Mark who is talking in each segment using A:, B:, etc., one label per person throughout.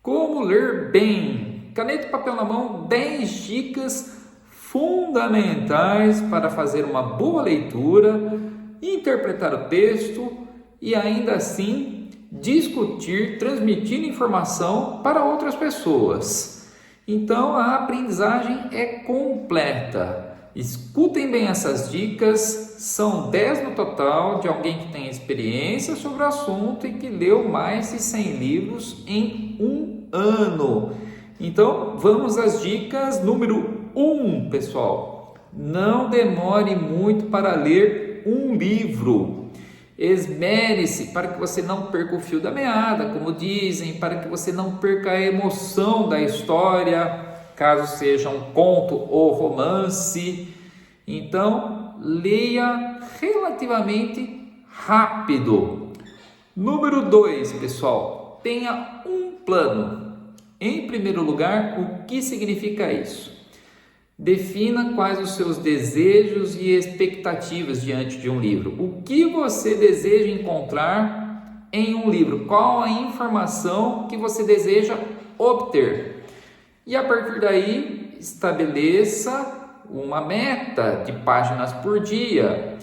A: Como ler bem? Caneta e papel na mão, 10 dicas fundamentais para fazer uma boa leitura, interpretar o texto e ainda assim discutir, transmitir informação para outras pessoas. Então a aprendizagem é completa. Escutem bem essas dicas, são 10 no total de alguém que tem experiência sobre o assunto e que leu mais de 100 livros em um ano. Então vamos às dicas. Número 1, pessoal, não demore muito para ler um livro. Esmere-se para que você não perca o fio da meada, como dizem, para que você não perca a emoção da história, caso seja um conto ou romance. Então, leia relativamente rápido. Número 2, pessoal, tenha um plano. Em primeiro lugar, o que significa isso? Defina quais os seus desejos e expectativas diante de um livro. O que você deseja encontrar em um livro? Qual a informação que você deseja obter? E a partir daí, estabeleça uma meta de páginas por dia.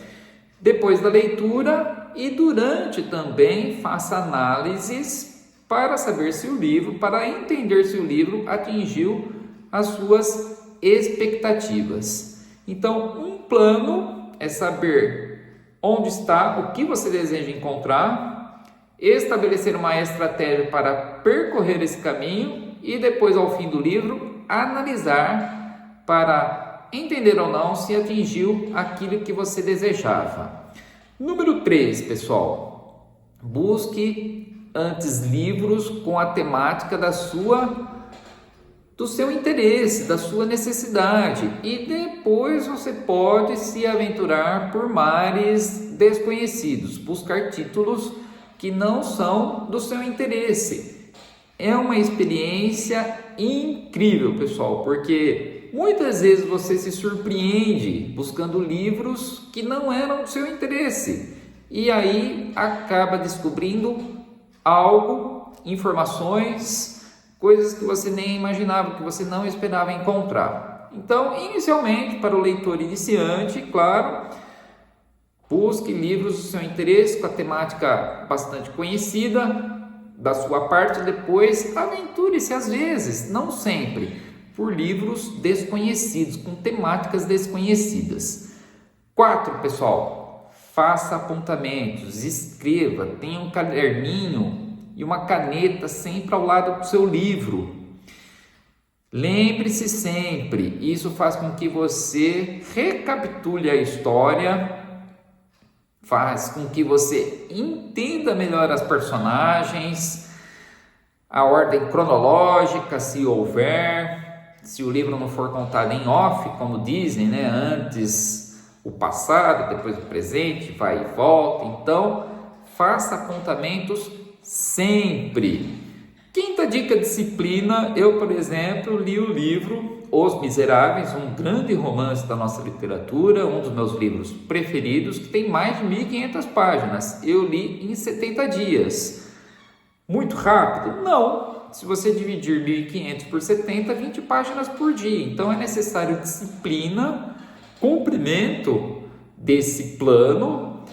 A: Depois da leitura e durante também, faça análises para saber se o livro, para entender se o livro atingiu as suas expectativas. Então, um plano é saber onde está, o que você deseja encontrar, estabelecer uma estratégia para percorrer esse caminho e depois, ao fim do livro, analisar para entender ou não se atingiu aquilo que você desejava. Número 3, pessoal, busque antes livros com a temática do seu interesse, da sua necessidade, e depois você pode se aventurar por mares desconhecidos, buscar títulos que não são do seu interesse. É uma experiência incrível, pessoal, porque muitas vezes você se surpreende buscando livros que não eram do seu interesse e aí acaba descobrindo algo, informações, coisas que você nem imaginava, que você não esperava encontrar. Então, inicialmente, para o leitor iniciante, claro, busque livros do seu interesse, com a temática bastante conhecida da sua parte. Depois, aventure-se às vezes, não sempre, por livros desconhecidos, com temáticas desconhecidas. 4, pessoal, faça apontamentos, escreva, tenha um caderninho e uma caneta sempre ao lado do seu livro. Lembre-se sempre, isso faz com que você recapitule a história, faz com que você entenda melhor as personagens, a ordem cronológica, se houver, se o livro não for contado em off, como dizem, né? Antes o passado, depois o presente, vai e volta. Então, faça apontamentos sempre. 5ª dica, disciplina. Eu, por exemplo, li o livro Os Miseráveis, um grande romance da nossa literatura, um dos meus livros preferidos, que tem mais de 1.500 páginas. Eu li em 70 dias. Muito rápido? Não. Se você dividir 1.500 por 70, 20 páginas por dia. Então é necessário disciplina, cumprimento desse plano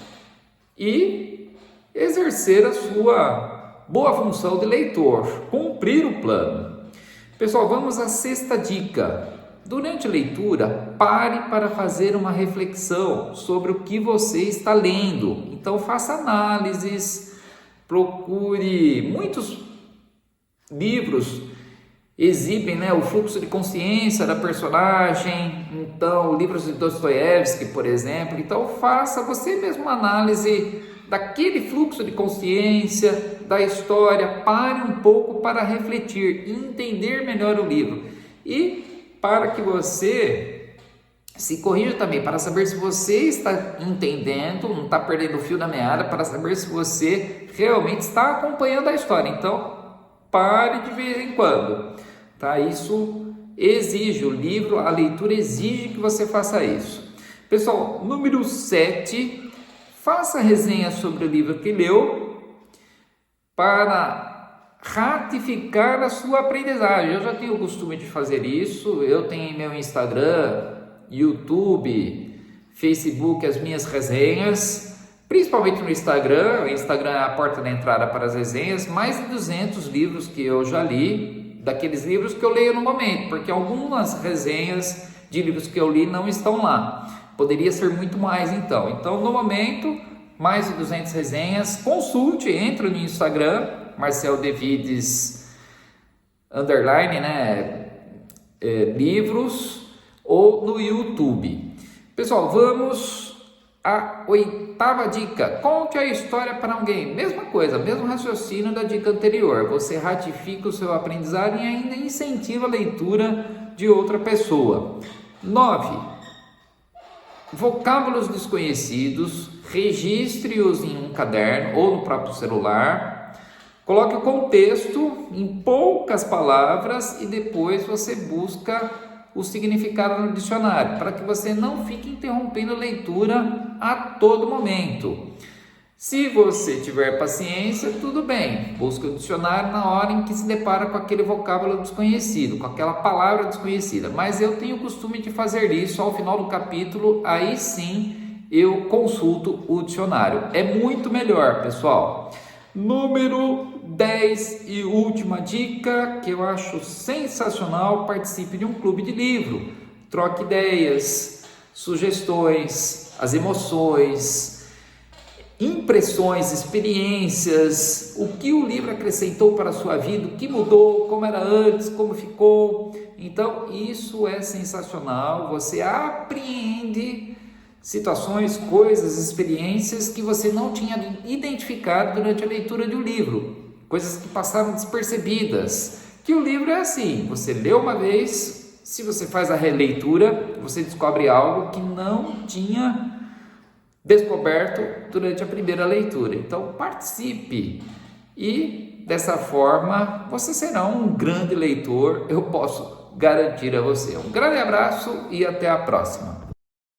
A: e exercer a sua boa função de leitor, cumprir o plano. Pessoal, vamos à 6ª dica. Durante a leitura, pare para fazer uma reflexão sobre o que você está lendo. Então, faça análises, procure. Muitos livros exibem, né, o fluxo de consciência da personagem. Então, livros de Dostoiévski, por exemplo. Então, faça você mesmo uma análise daquele fluxo de consciência, da história. Pare um pouco para refletir e entender melhor o livro. E para que você se corrija também, para saber se você está entendendo, não está perdendo o fio da meada, para saber se você realmente está acompanhando a história. Então, pare de vez em quando. Tá? Isso exige, o livro, a leitura exige que você faça isso. Pessoal, número 7... faça resenha sobre o livro que leu para ratificar a sua aprendizagem. Eu já tenho o costume de fazer isso, eu tenho meu Instagram, YouTube, Facebook, as minhas resenhas, principalmente no Instagram. O Instagram é a porta de entrada para as resenhas, mais de 200 livros que eu já li, daqueles livros que eu leio no momento, porque algumas resenhas de livros que eu li não estão lá, poderia ser muito mais então no momento, mais de 200 resenhas. Consulte, entre no Instagram, Marcel Devides _, livros, ou no YouTube. Pessoal, vamos à 8ª dica. Conte a história para alguém. Mesma coisa, mesmo raciocínio da dica anterior. Você ratifica o seu aprendizado e ainda incentiva a leitura de outra pessoa. 9. Vocábulos desconhecidos. Registre-os em um caderno ou no próprio celular. Coloque o contexto em poucas palavras e depois você busca o significado no dicionário, para que você não fique interrompendo a leitura a todo momento. Se você tiver paciência, tudo bem, busque o dicionário na hora em que se depara com aquele vocábulo desconhecido, com aquela palavra desconhecida. Mas eu tenho o costume de fazer isso ao final do capítulo, aí sim eu consulto o dicionário. É muito melhor, pessoal. Número 10 e última dica, que eu acho sensacional: participe de um clube de livro. Troque ideias, sugestões, as emoções, impressões, experiências, o que o livro acrescentou para a sua vida, o que mudou, como era antes, como ficou. Então isso é sensacional, você apreende situações, coisas, experiências que você não tinha identificado durante a leitura de um livro, coisas que passaram despercebidas. Que o livro é assim, você lê uma vez, se você faz a releitura, você descobre algo que não tinha descoberto durante a primeira leitura. Então participe e dessa forma você será um grande leitor, eu posso garantir a você. Um grande abraço e até a próxima.